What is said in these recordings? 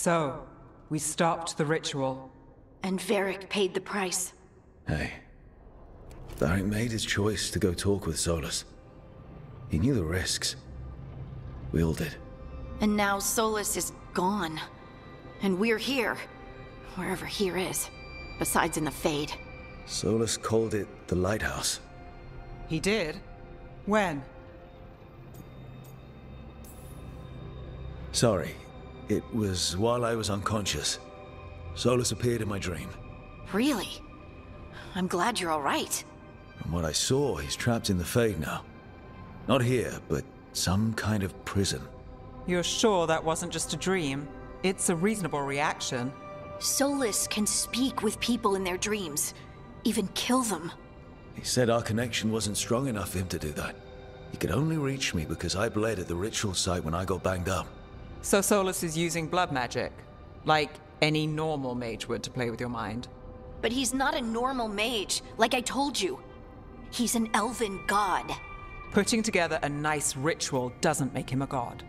So, we stopped the ritual. And Varric paid the price. Hey. Varric made his choice to go talk with Solus. He knew the risks. We all did. And now Solus is gone. And we're here. Wherever here is. Besides in the Fade. Solus called it the Lighthouse. He did? When? Sorry. It was while I was unconscious. Solus appeared in my dream. Really? I'm glad you're all right. From what I saw, he's trapped in the Fade now. Not here, but some kind of prison. You're sure that wasn't just a dream? It's a reasonable reaction. Solus can speak with people in their dreams. Even kill them. He said our connection wasn't strong enough for him to do that. He could only reach me because I bled at the ritual site when I got banged up. So Solus is using blood magic? Like any normal mage would to play with your mind? But he's not a normal mage, like I told you. He's an elven god. Putting together a nice ritual doesn't make him a god.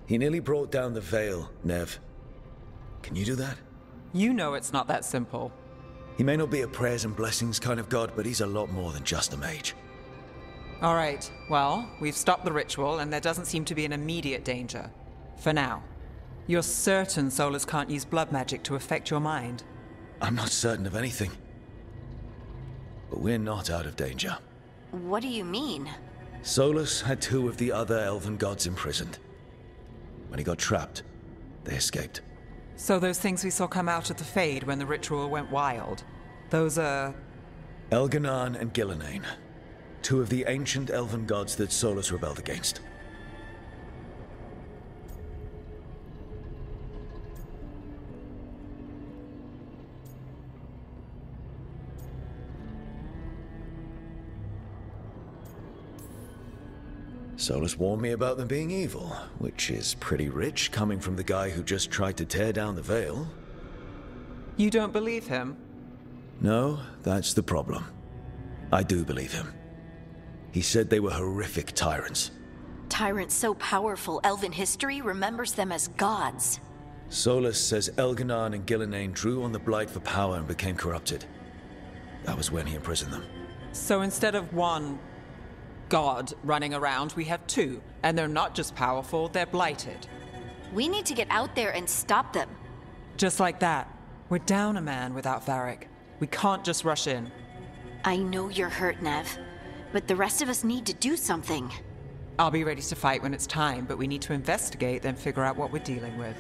He nearly brought down the veil, Nev. Can you do that? You know it's not that simple. He may not be a prayers and blessings kind of god, but he's a lot more than just a mage. All right, well, we've stopped the ritual and there doesn't seem to be an immediate danger. For now. You're certain Solus can't use blood magic to affect your mind? I'm not certain of anything. But we're not out of danger. What do you mean? Solus had 2 of the other elven gods imprisoned. When he got trapped, they escaped. So those things we saw come out of the Fade when the ritual went wild, those are... Elganan and Gillenane. 2 of the ancient elven gods that Solus rebelled against. Solus warned me about them being evil, which is pretty rich coming from the guy who just tried to tear down the veil. You don't believe him? No, that's the problem. I do believe him. He said they were horrific tyrants. Tyrants so powerful, elven history remembers them as gods. Solus says Elganan and Gillenane drew on the Blight for power and became corrupted. That was when he imprisoned them. So instead of one god running around, we have 2. And they're not just powerful, they're blighted. We need to get out there and stop them. Just like that. We're down a man without Varric. We can't just rush in. I know you're hurt, Nev. But the rest of us need to do something. I'll be ready to fight when it's time, but we need to investigate, then figure out what we're dealing with.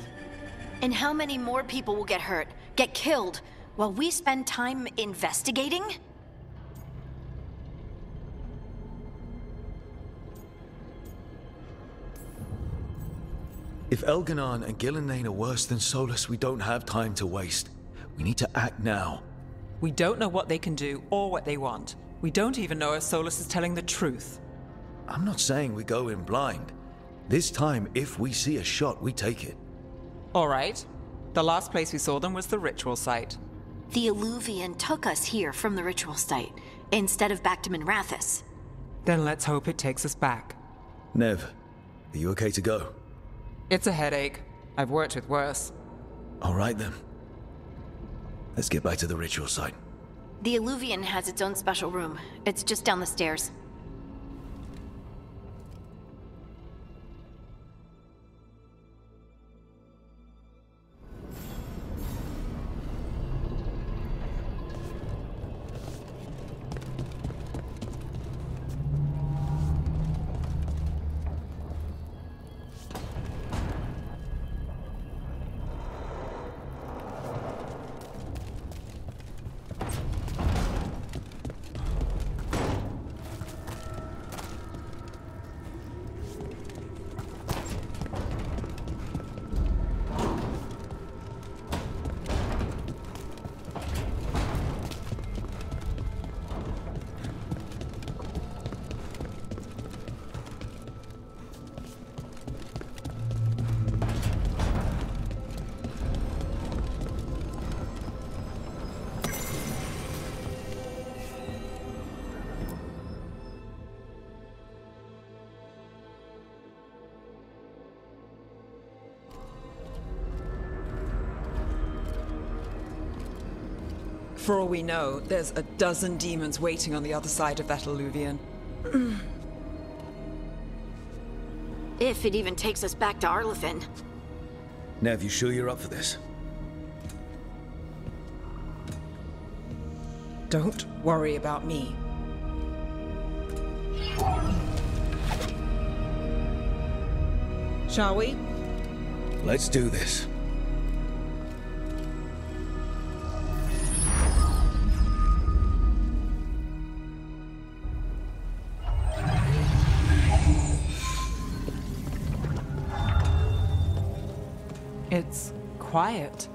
And how many more people will get hurt, get killed, while we spend time investigating? If Elganan and Gillenane are worse than Solus, we don't have time to waste. We need to act now. We don't know what they can do or what they want. We don't even know if Solus is telling the truth. I'm not saying we go in blind. This time, if we see a shot, we take it. All right. The last place we saw them was the ritual site. The Illuvian took us here from the ritual site, instead of back to Minrathous. Then let's hope it takes us back. Nev, are you okay to go? It's a headache. I've worked with worse. All right then. Let's get back to the ritual site. The Illuvian has its own special room. It's just down the stairs. For all we know, there's a dozen demons waiting on the other side of that alluvion. If it even takes us back to Arlithin. Nev, you sure you're up for this? Don't worry about me. Shall we? Let's do this. It's quiet.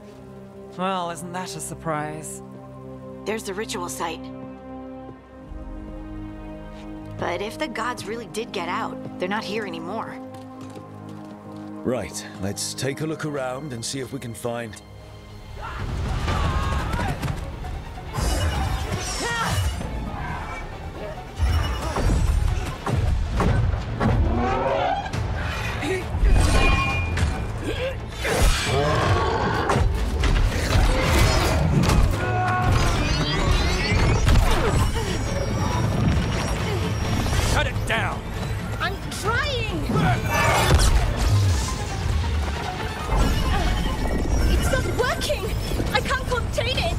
Well, isn't that a surprise? There's the ritual site. But if the gods really did get out, they're not here anymore. Right, let's take a look around and see if we can find... Cut it down! I'm trying! It's not working! I can't contain it!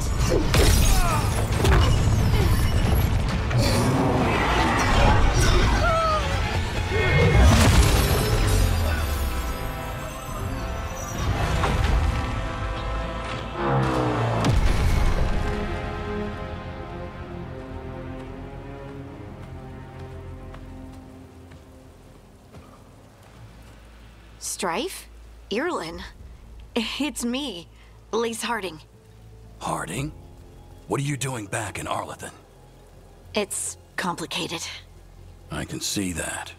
Strife? Irlin? It's me, Lace Harding. Harding? What are you doing back in Arlithin? It's complicated. I can see that.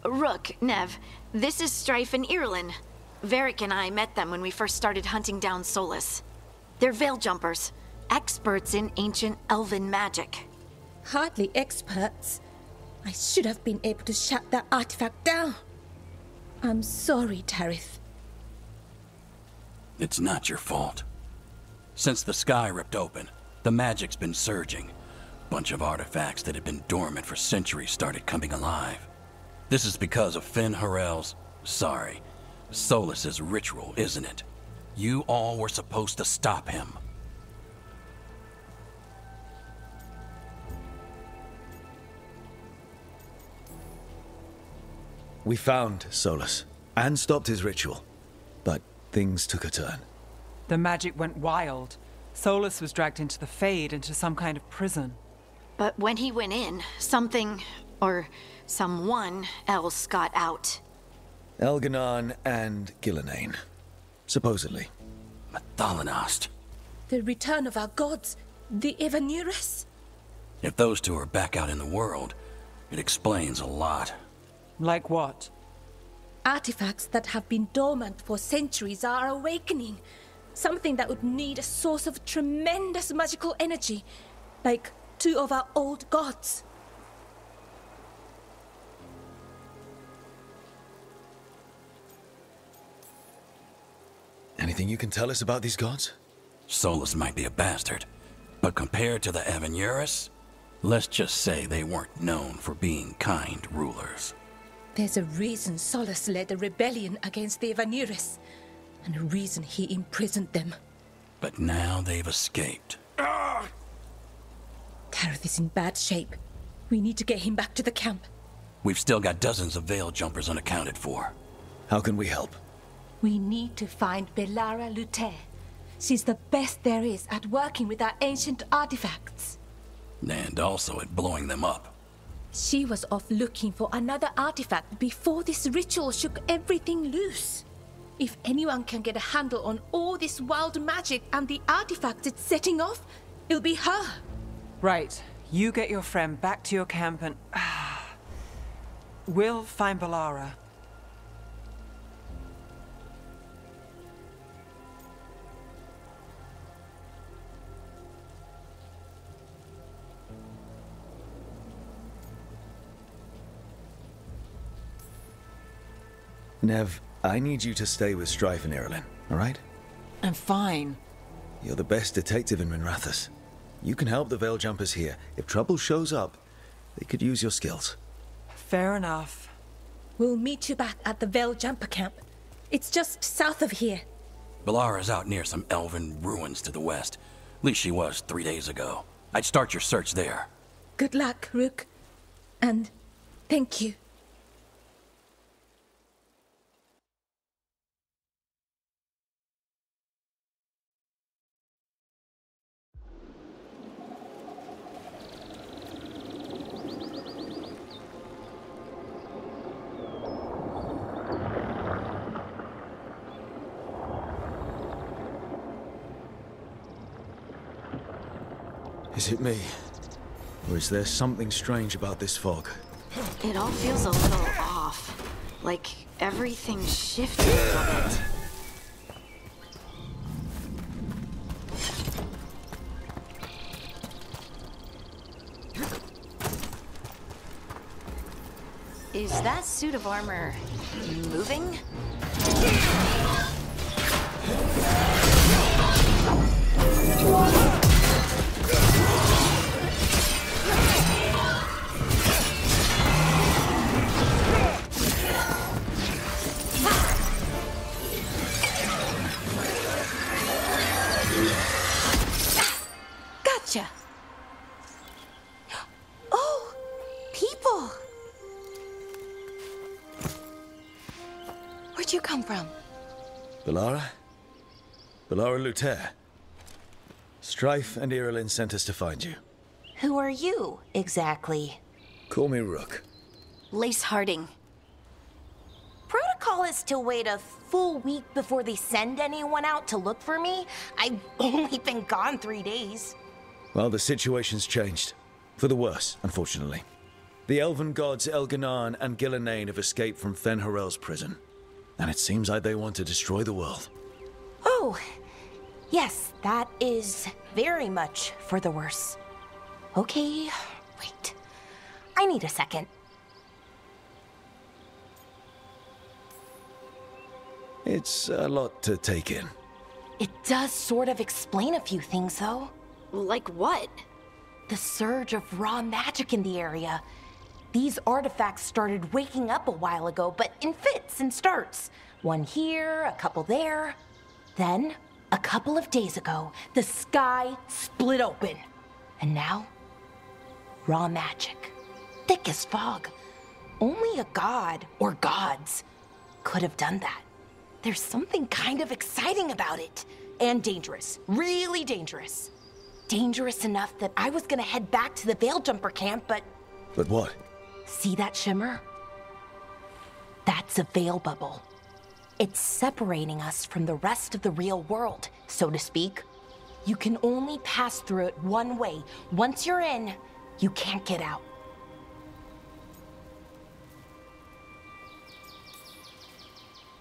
Rook, Nev, this is Strife and Irlin. Varric and I met them when we first started hunting down Solus. They're veil jumpers, experts in ancient elven magic. Hardly experts. I should have been able to shut that artifact down. I'm sorry, Tarith. It's not your fault. Since the sky ripped open, the magic's been surging. Bunch of artifacts that had been dormant for centuries started coming alive. This is because of Finn Harel's... Solus's ritual, isn't it? You all were supposed to stop him. We found Solus, and stopped his ritual. But things took a turn. The magic went wild. Solus was dragged into the Fade, into some kind of prison. But when he went in, something, or someone else got out. Elganon and Gillenane. Supposedly. Mathalanost. The return of our gods, the Evanurus. If those two are back out in the world, it explains a lot. Like what? Artifacts that have been dormant for centuries are awakening. Something that would need a source of tremendous magical energy, like two of our old gods. Anything you can tell us about these gods? Solus might be a bastard, but compared to the Evanurus, let's just say they weren't known for being kind rulers. There's a reason Solus led a rebellion against the Evanurus, and a reason he imprisoned them. But now they've escaped. Tarith is in bad shape. We need to get him back to the camp. We've still got dozens of veil jumpers unaccounted for. How can we help? We need to find Bellara Lute. She's the best there is at working with our ancient artifacts. And also at blowing them up. She was off looking for another artifact before this ritual shook everything loose. If anyone can get a handle on all this wild magic and the artifacts it's setting off, it'll be her. Right. You get your friend back to your camp and... we'll find Bellara. Nev, I need you to stay with Strife and Irlin, all right? I'm fine. You're the best detective in Minrathous. You can help the Veil Jumpers here. If trouble shows up, they could use your skills. Fair enough. We'll meet you back at the Veil Jumper camp. It's just south of here. Bellara's out near some elven ruins to the west. At least she was 3 days ago. I'd start your search there. Good luck, Rook. And thank you. Is it me? Or is there something strange about this fog? It all feels a little off. Like everything shifted a little bit. Is that suit of armor moving? Gotcha. Oh, people. Where'd you come from? Bellara? Bellara Luther. Strife and Irilyn sent us to find you. Who are you, exactly? Call me Rook. Lace Harding. Protocol is to wait a full week before they send anyone out to look for me. I've only been gone 3 days. Well, the situation's changed. For the worse, unfortunately. The elven gods Elganan and Gillenane have escaped from Fen'Harel's prison. And it seems like they want to destroy the world. Oh, yes, that is very much for the worse. Okay, wait. I need a second. It's a lot to take in. It does sort of explain a few things, though. Like what? The surge of raw magic in the area. These artifacts started waking up a while ago, but in fits and starts. One here, a couple there. Then, a couple of days ago, the sky split open. And now, raw magic. Thick as fog. Only a god, or gods, could have done that. There's something kind of exciting about it. And dangerous. Really dangerous. Dangerous enough that I was gonna head back to the Veil Jumper camp, but... But what? See that shimmer? That's a veil bubble. It's separating us from the rest of the real world, so to speak. You can only pass through it one way. Once you're in, you can't get out.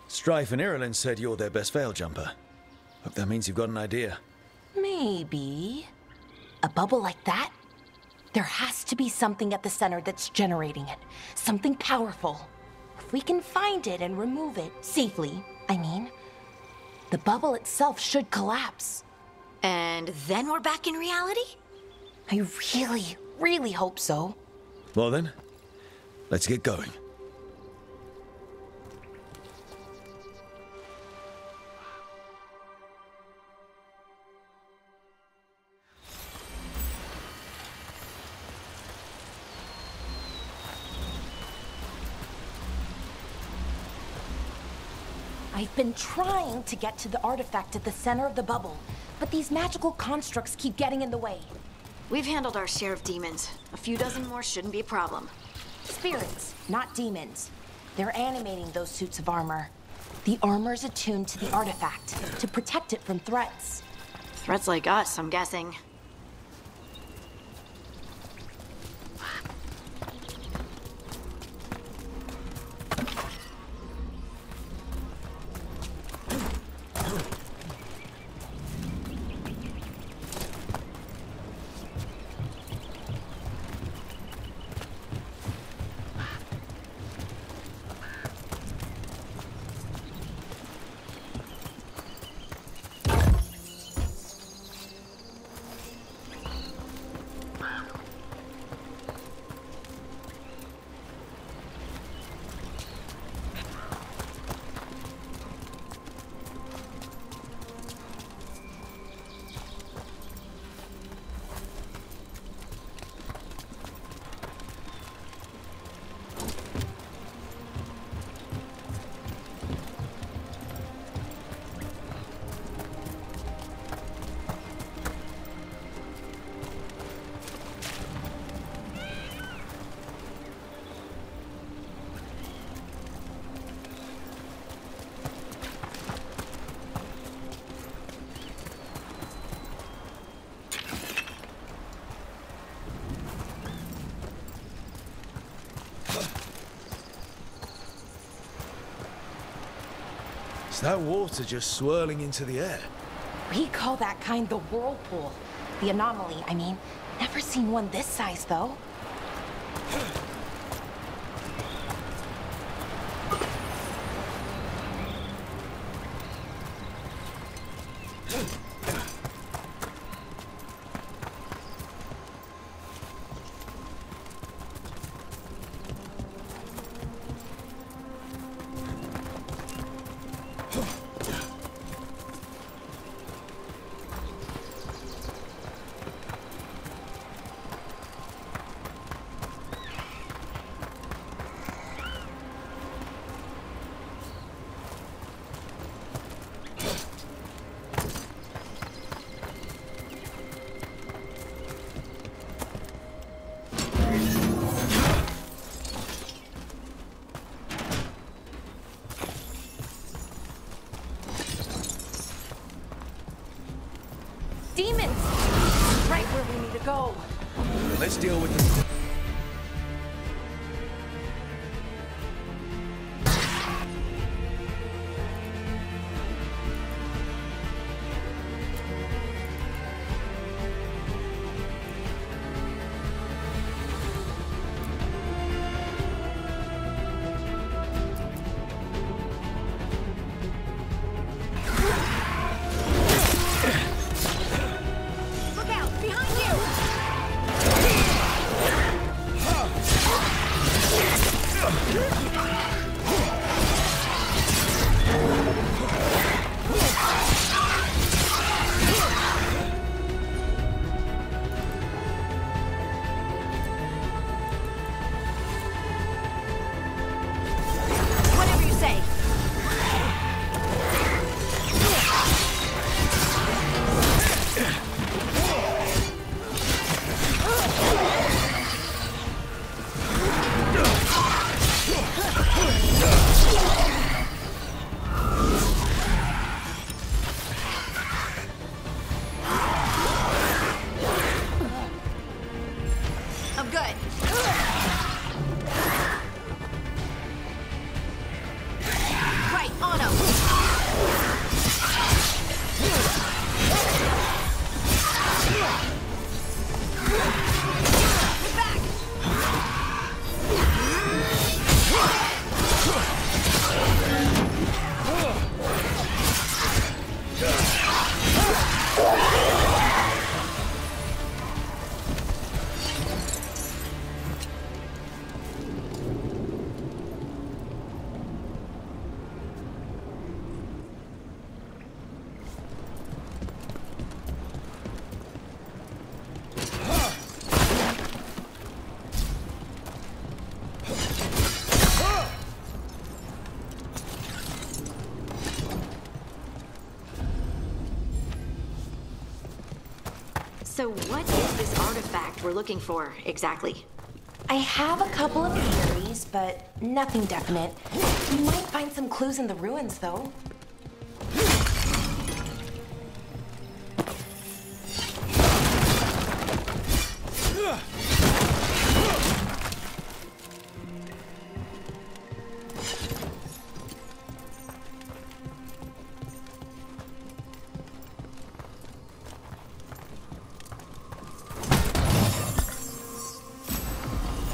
Strife and Irilyn said you're their best Veil Jumper. Hope that means you've got an idea. Maybe. A bubble like that? There has to be something at the center that's generating it. Something powerful. If we can find it and remove it, safely, I mean, the bubble itself should collapse. And then we're back in reality? I really, really hope so. Well then, let's get going. I've been trying to get to the artifact at the center of the bubble, but these magical constructs keep getting in the way. We've handled our share of demons. A few dozen more shouldn't be a problem. Spirits, not demons. They're animating those suits of armor. The armor's attuned to the artifact to protect it from threats. Threats like us, I'm guessing. Is that water just swirling into the air? We call that kind the whirlpool. The anomaly, I mean. Never seen one this size, though. Demons! Right where we need to go. Let's deal with them. So what is this artifact we're looking for, exactly? I have a couple of theories, but nothing definite. We might find some clues in the ruins, though.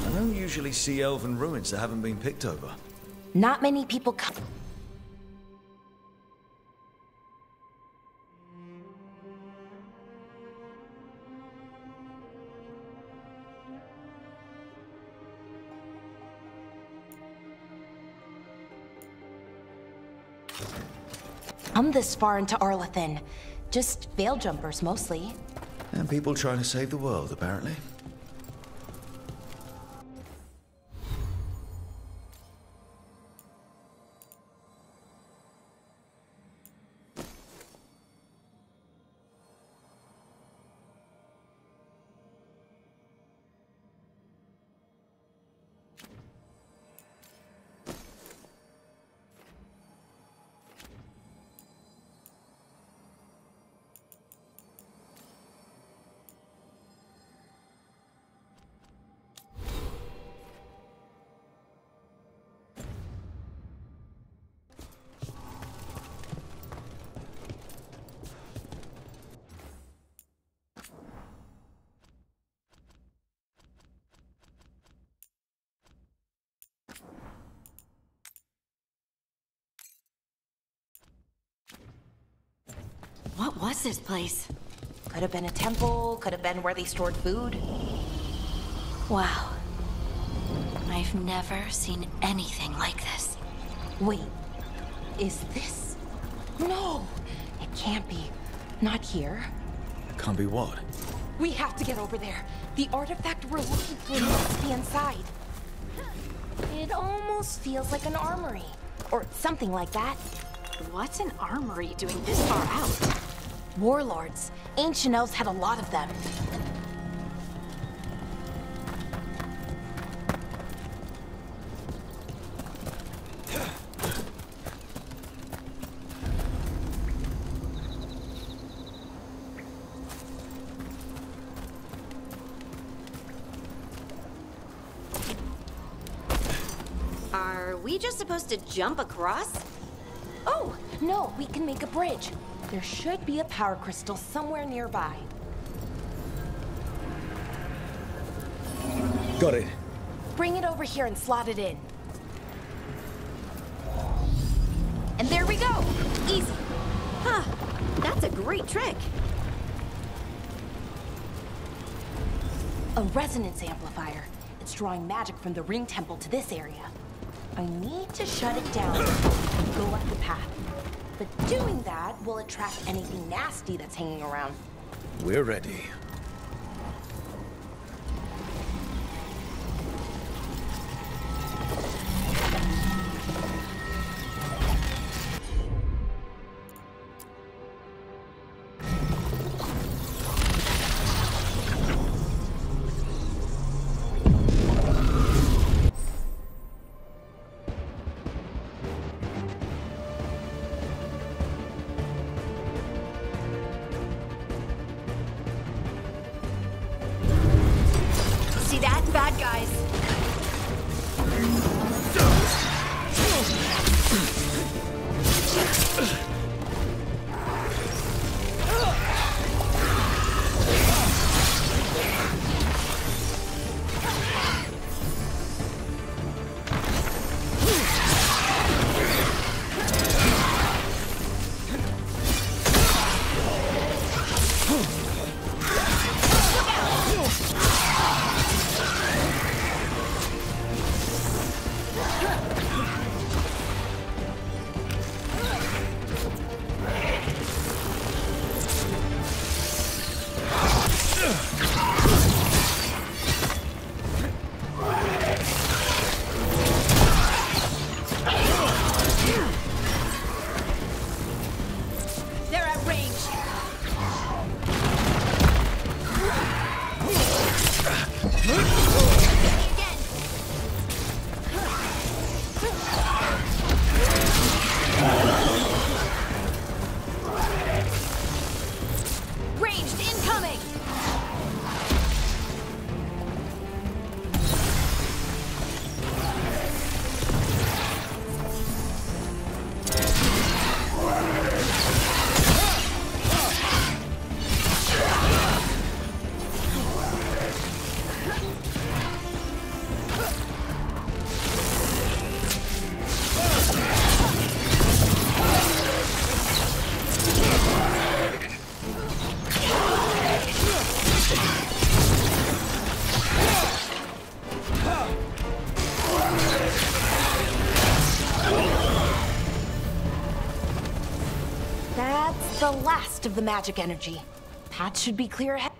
I don't usually see elven ruins that haven't been picked over. Not many people come. I'm this far into Arlathan. Just veil jumpers, mostly. And people trying to save the world, apparently. was this place? Could have been a temple, could have been where they stored food. Wow. I've never seen anything like this. Wait, is this? No, it can't be. Not here. Can't be what? We have to get over there. The artifact we're looking for must be inside. It almost feels like an armory, or something like that. What's an armory doing this far out? Warlords. Ancient elves had a lot of them. Are we just supposed to jump across? Oh, no, we can make a bridge. There should be a power crystal somewhere nearby. Got it. Bring it over here and slot it in. And there we go! Easy. Huh. That's a great trick. A resonance amplifier. It's drawing magic from the ring temple to this area. I need to shut it down and go up the path. But doing that will attract anything nasty that's hanging around. We're ready. See that? Bad guys. They're at range. Ranged incoming. That's the last of the magic energy. Path should be clear ahead.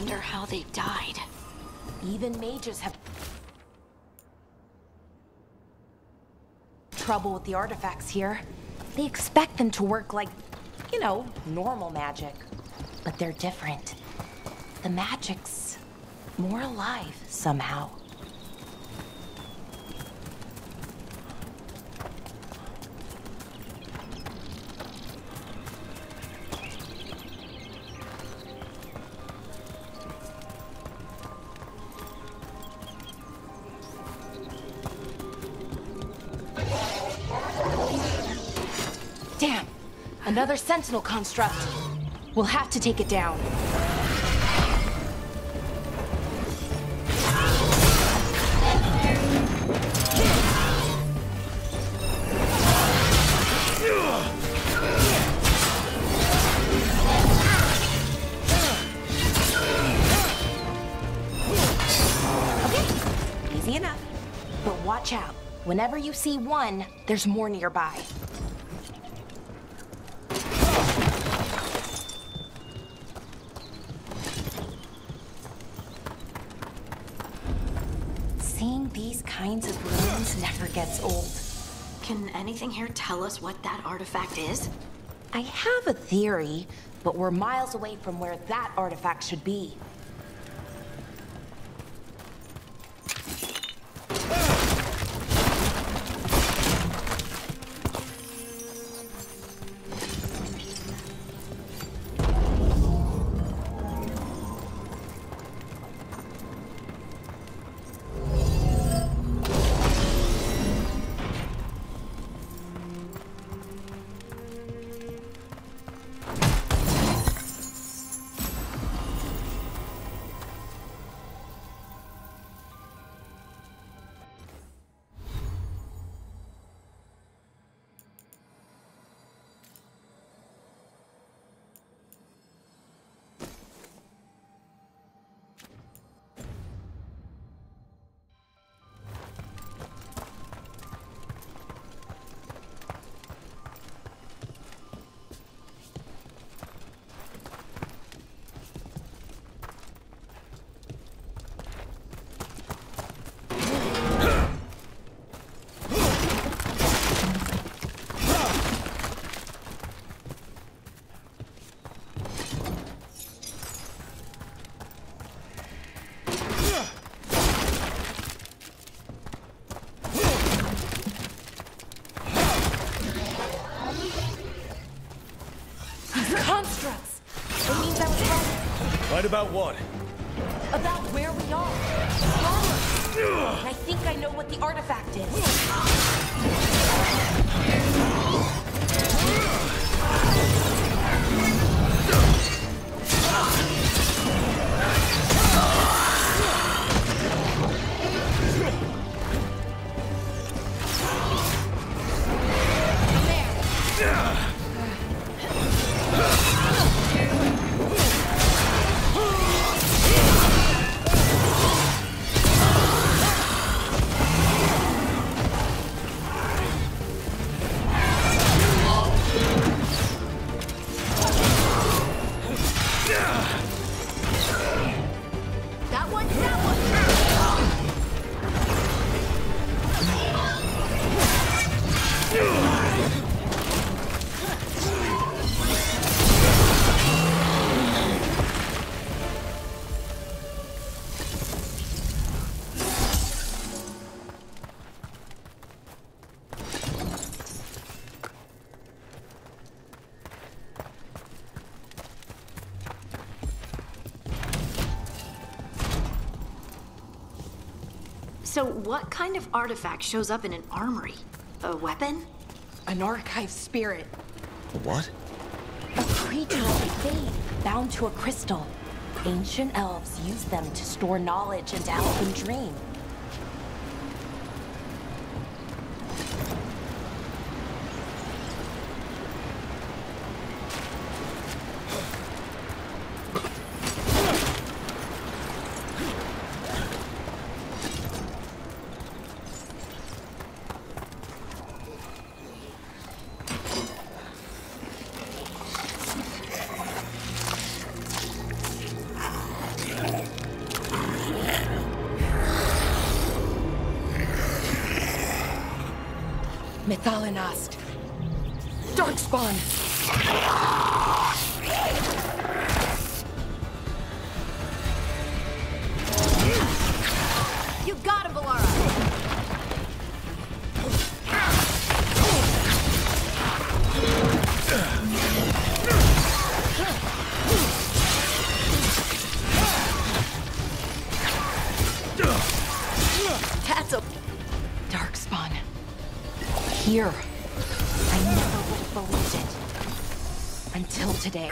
wonder how they died. Even mages have trouble with the artifacts here. They expect them to work like, you know, normal magic. But they're different. The magic's more alive somehow. Damn! Another sentinel construct. We'll have to take it down. Okay, easy enough. But watch out. Whenever you see one, there's more nearby. Seeing these kinds of ruins never gets old. Can anything here tell us what that artifact is? I have a theory, but we're miles away from where that artifact should be. Constructs! It means I was wrong. Right about what? About where we are. And I think I know what the artifact is. So what kind of artifact shows up in an armory? A weapon? An archive spirit. What? A creature of the faith, bound to a crystal. Ancient elves use them to store knowledge and elven dream. Thalin asked. Darkspawn! You got him, Bellara! That's a... Darkspawn. Here. I never would have believed it. Until today.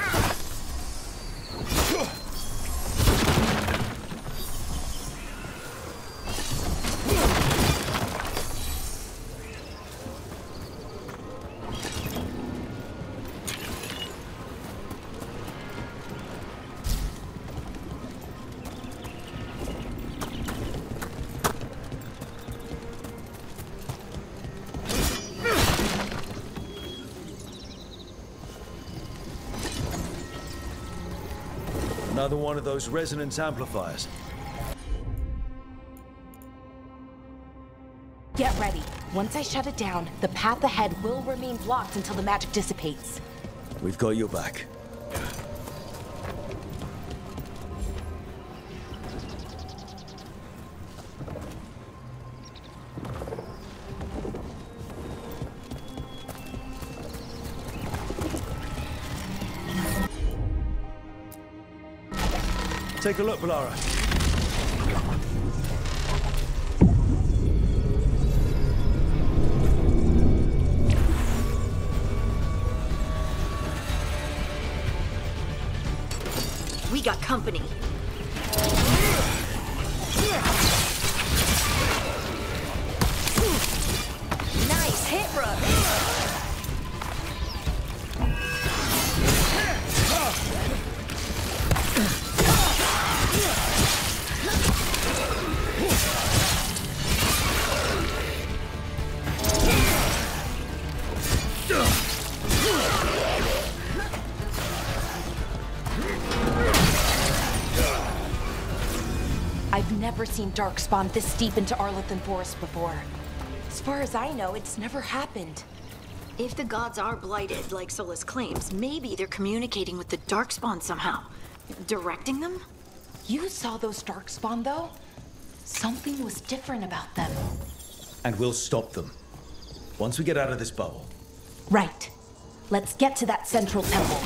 Another one of those resonance amplifiers. Get ready. Once I shut it down, the path ahead will remain blocked until the magic dissipates. We've got your back. Take a look, Bellara. We got company. Nice hit, Brooke. I've never seen Darkspawn this deep into Arlothan Forest before. As far as I know, it's never happened. If the gods are blighted, like Solus claims, maybe they're communicating with the Darkspawn somehow. Directing them? You saw those Darkspawn, though? Something was different about them. And we'll stop them. Once we get out of this bubble. Right. Let's get to that central temple.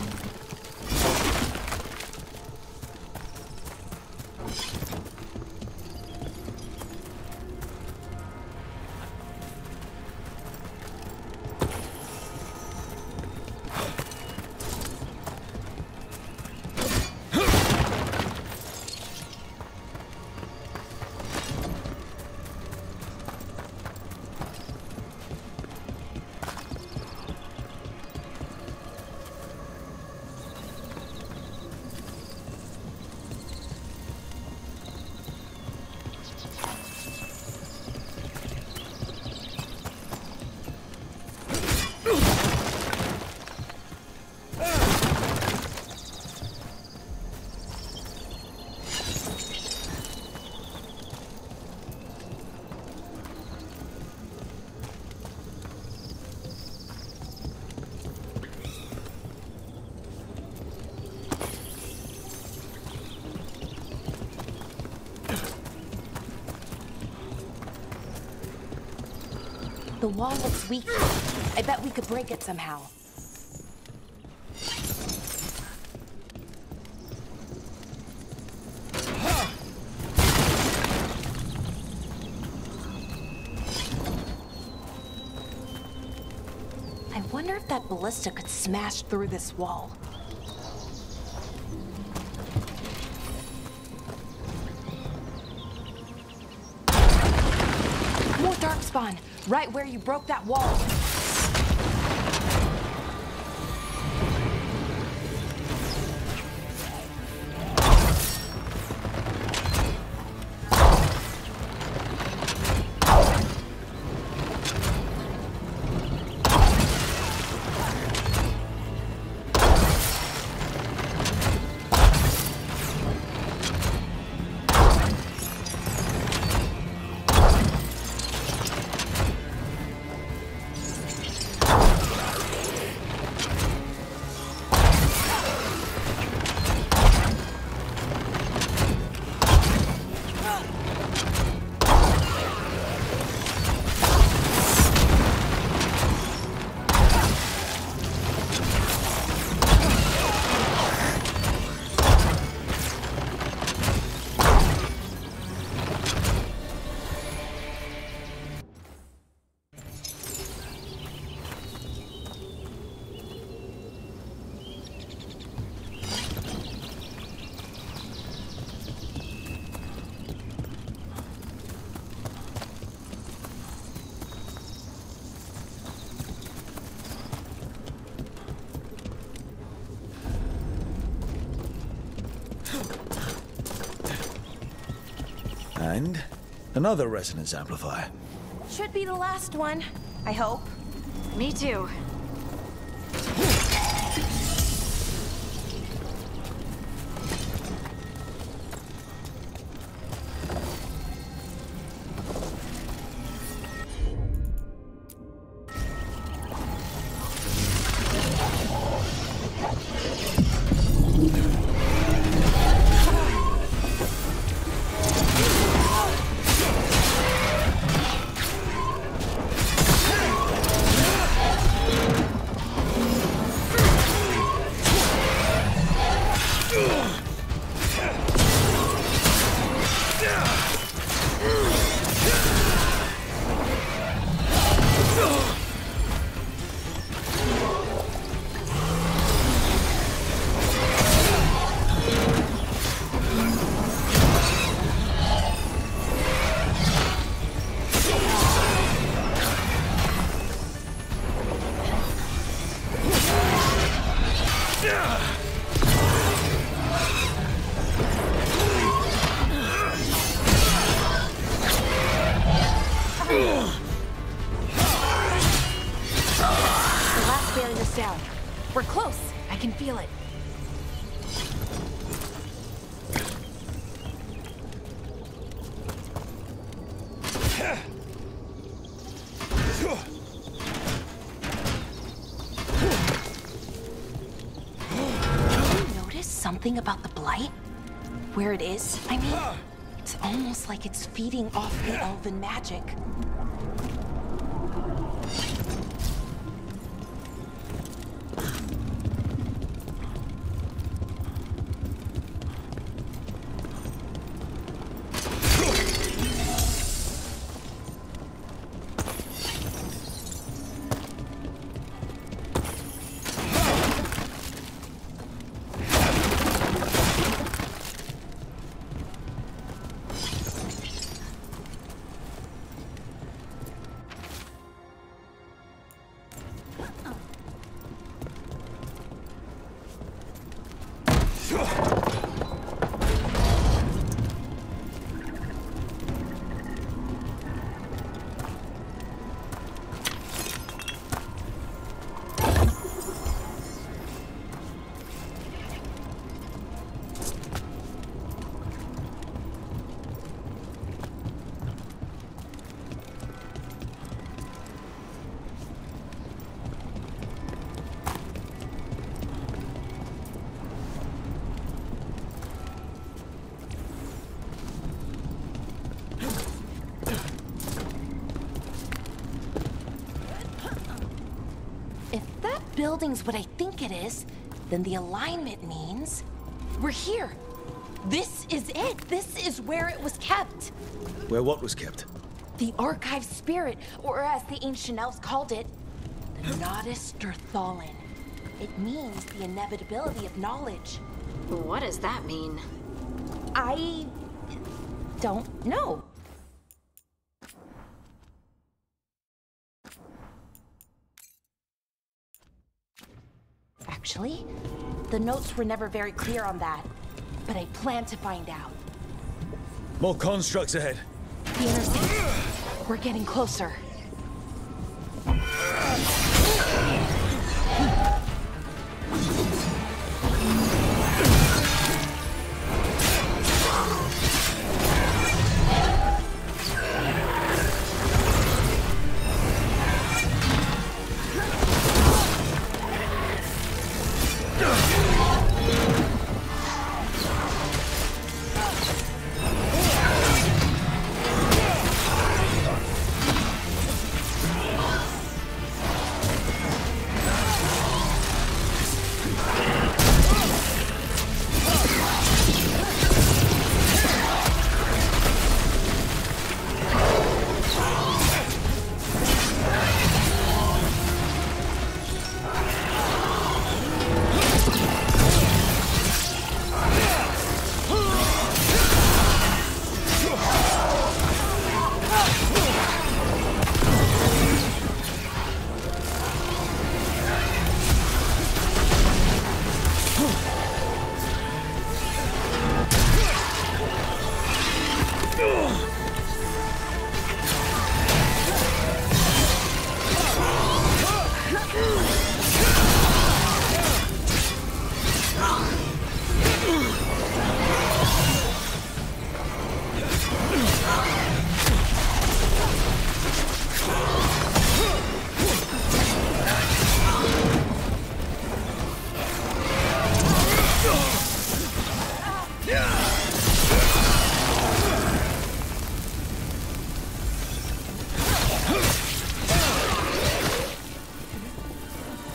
The wall looks weak. I bet we could break it somehow. I wonder if that ballista could smash through this wall. More Darkspawn! Right where you broke that wall. And another resonance amplifier. Should be the last one, I hope. Me too. Down. We're close. I can feel it. Did you notice something about the blight? Where it is, I mean? It's almost like it's feeding off the elven magic. Building's what I think it is, then the alignment means we're here. This is it. This is where it was kept. Where what was kept? The archive spirit, or as the ancient elves called it, the Nodus Derthalin. It means the inevitability of knowledge. What does that mean? I don't know. Actually, the notes were never very clear on that, but I plan to find out. More constructs ahead. The inner city. We're getting closer.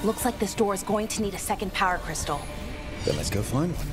Looks like this door is going to need a second power crystal. Then let's go find one.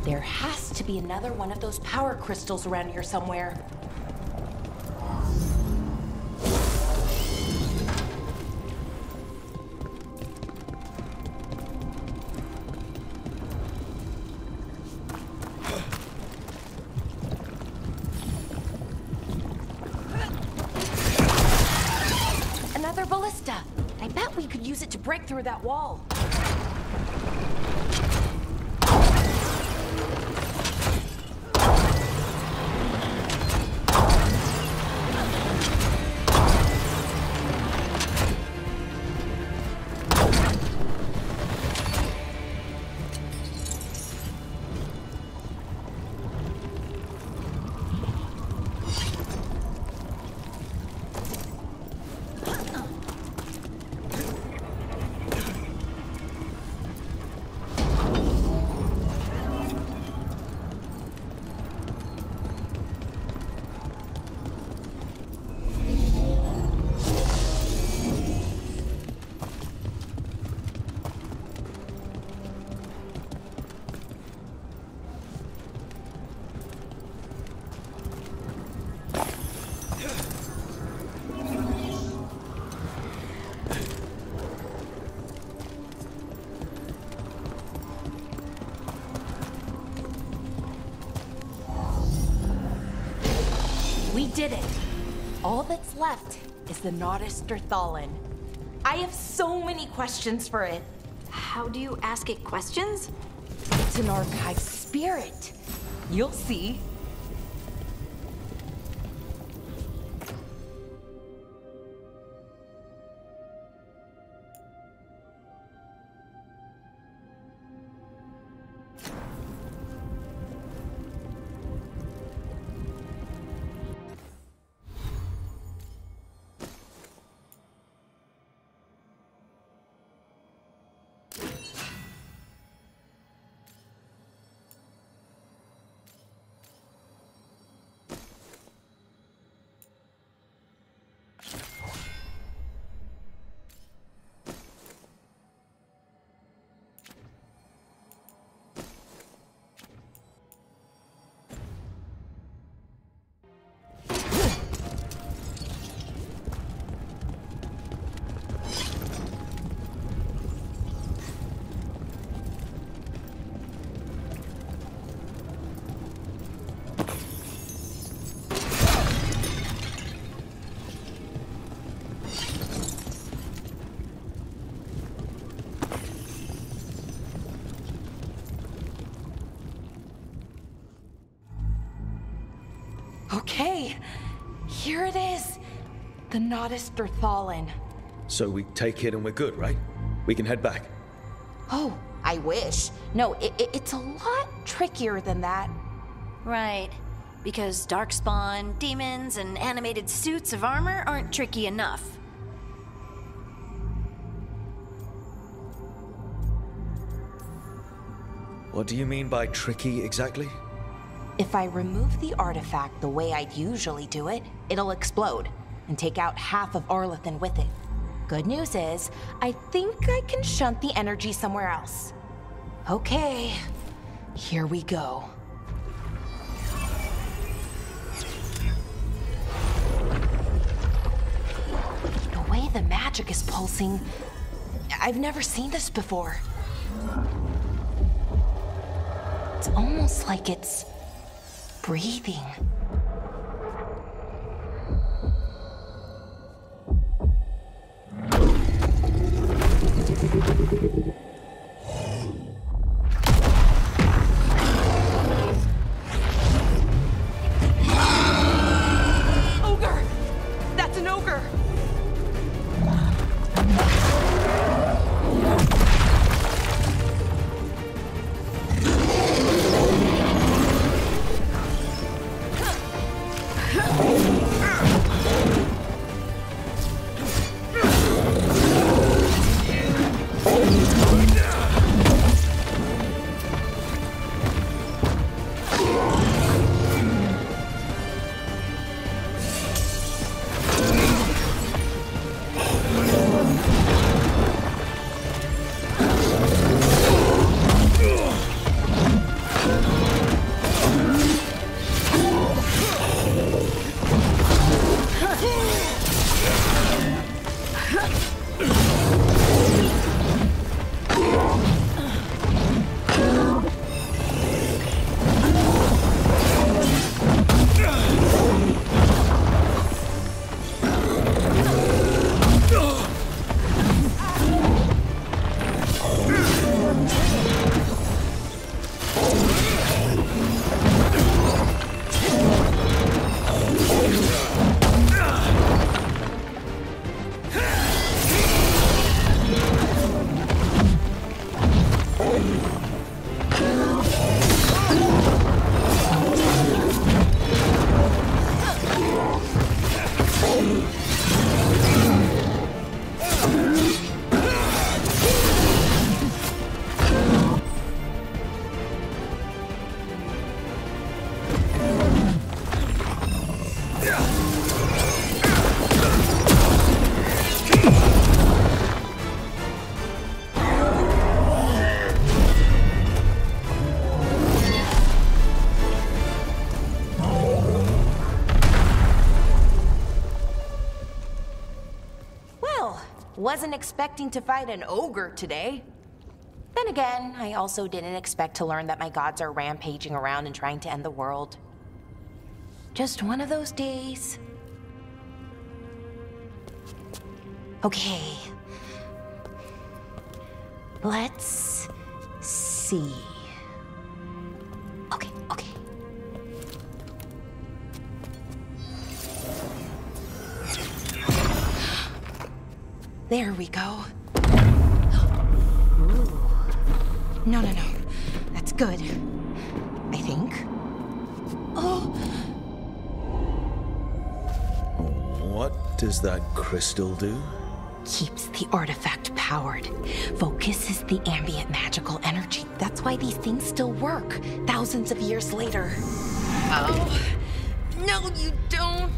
There has to be another one of those power crystals around here somewhere. Another ballista. I bet we could use it to break through that wall. We did it. All that's left is the Nodus Derthalin. I have so many questions for it. How do you ask it questions? It's an archive spirit. You'll see. Okay, here it is. The Nodus Derthalin. So we take it and we're good, right? We can head back. Oh, I wish. No, it's a lot trickier than that. Right. Because darkspawn, demons, and animated suits of armor aren't tricky enough. What do you mean by tricky exactly? If I remove the artifact the way I'd usually do it, it'll explode and take out half of Arlathan with it. Good news is, I think I can shunt the energy somewhere else. Okay, here we go. magic is pulsing. I've never seen this before. It's almost like it's breathing. Ogre! That's an ogre! Wasn't expecting to fight an ogre today. Then again, I also didn't expect to learn that my gods are rampaging around and trying to end the world. Just one of those days. Okay. Let's see. Okay. There we go. Ooh. No. That's good. I think. Oh. What does that crystal do? Keeps the artifact powered. Focuses the ambient magical energy. That's why these things still work, thousands of years later. Oh. No, you don't.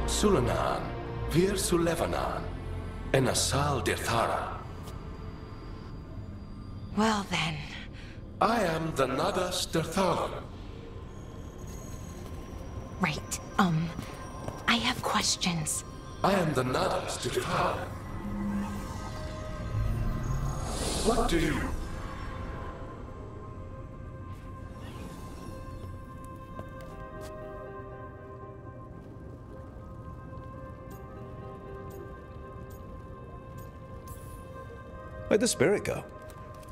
Sulanan, Vir Sulevanan, and Asal Dirthara. Well then. I am the Nadas Dirthalan. Right, I have questions. I am the Nadas Dirthalan. What do you... Where'd the spirit go?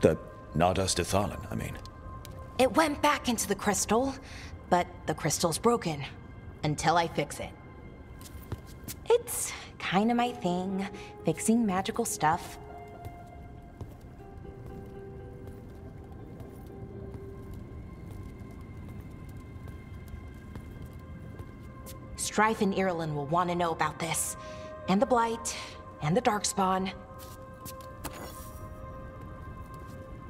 The Nadas Dirthalan, I mean. It went back into the crystal, but the crystal's broken. Until I fix it. It's kinda my thing, fixing magical stuff. Strife and Irulan will want to know about this. And the Blight, and the Darkspawn.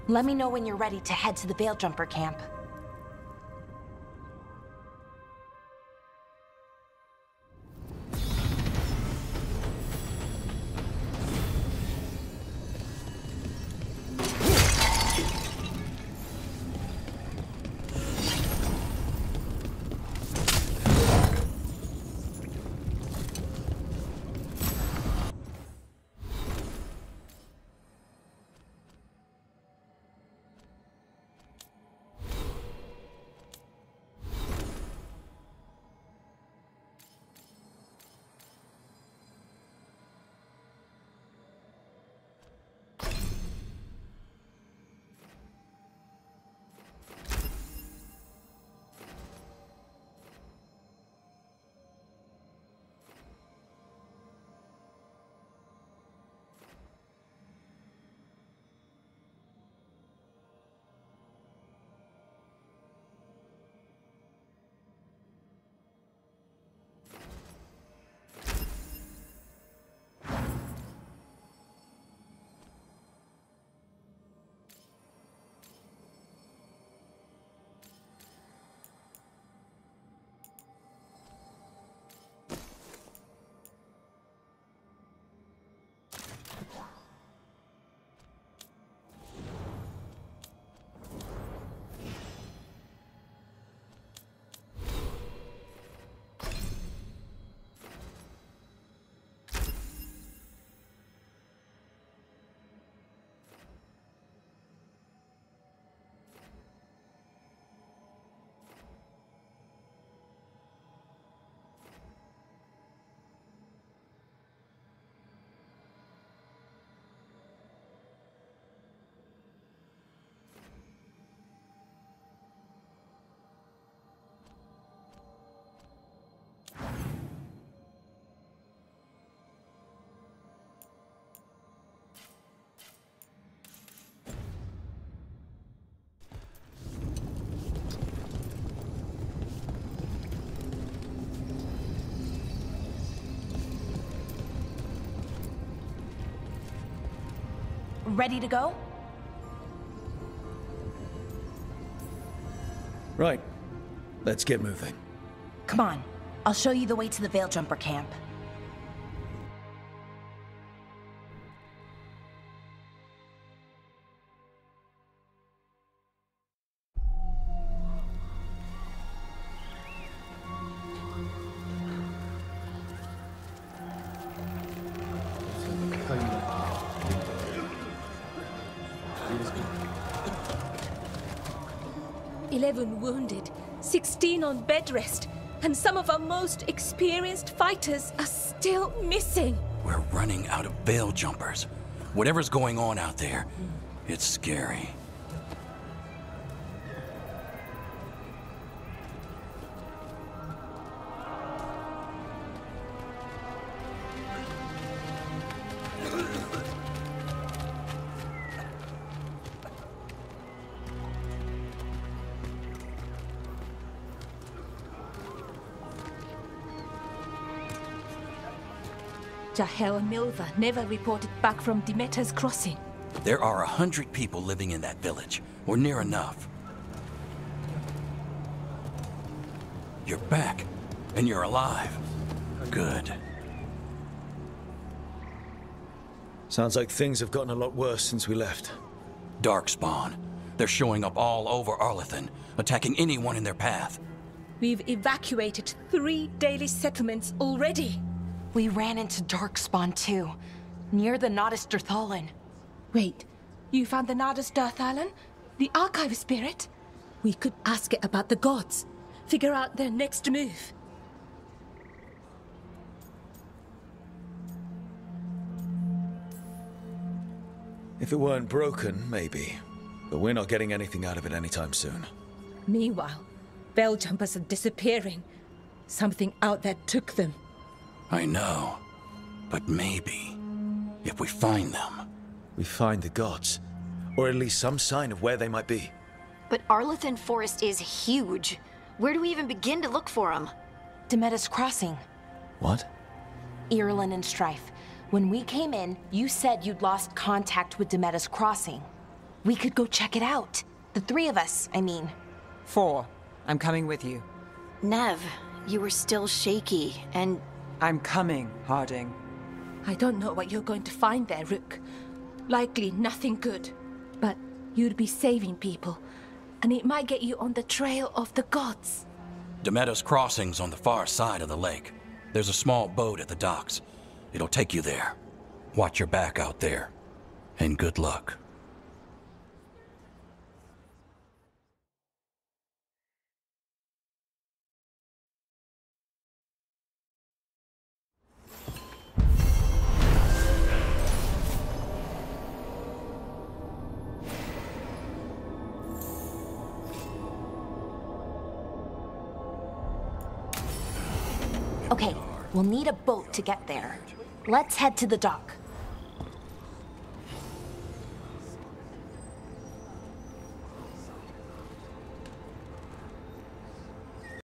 Let me know when you're ready to head to the Veil-Jumper camp. ready to go? Right. Let's get moving. Come on, I'll show you the way to the Veil Jumper camp. "11 wounded, 16 on bed rest, and some of our most experienced fighters are still missing." We're running out of Veil Jumpers. Whatever's going on out there, it's scary. Jahel and Milva never reported back from Demeter's crossing. There are 100 people living in that village, or near enough. You're back, and you're alive. Good. Sounds like things have gotten a lot worse since we left. Darkspawn. They're showing up all over Arlathan, attacking anyone in their path. We've evacuated 3 daily settlements already. We ran into Darkspawn too, near the Nodus Dirthalan. Wait, you found the Nodus Dirthalan? The Archive Spirit? We could ask it about the gods. Figure out their next move. If it weren't broken, maybe. But we're not getting anything out of it anytime soon. Meanwhile, Veil Jumpers are disappearing. Something out there took them. I know. But maybe, if we find them... We find the gods. Or at least some sign of where they might be. But Arlathan Forest is huge. Where do we even begin to look for them? Demeter's crossing. What? Irulan and Strife. When we came in, you said you'd lost contact with Demeter's crossing. We could go check it out. The 3 of us, I mean. 4. I'm coming with you. Nev, you were still shaky, and... I'm coming, Harding. I don't know what you're going to find there, Rook. Likely nothing good. But you'd be saving people, and it might get you on the trail of the gods. Demeter's crossing's on the far side of the lake. There's a small boat at the docks. It'll take you there. Watch your back out there. And good luck. Okay, we'll need a boat to get there. Let's head to the dock.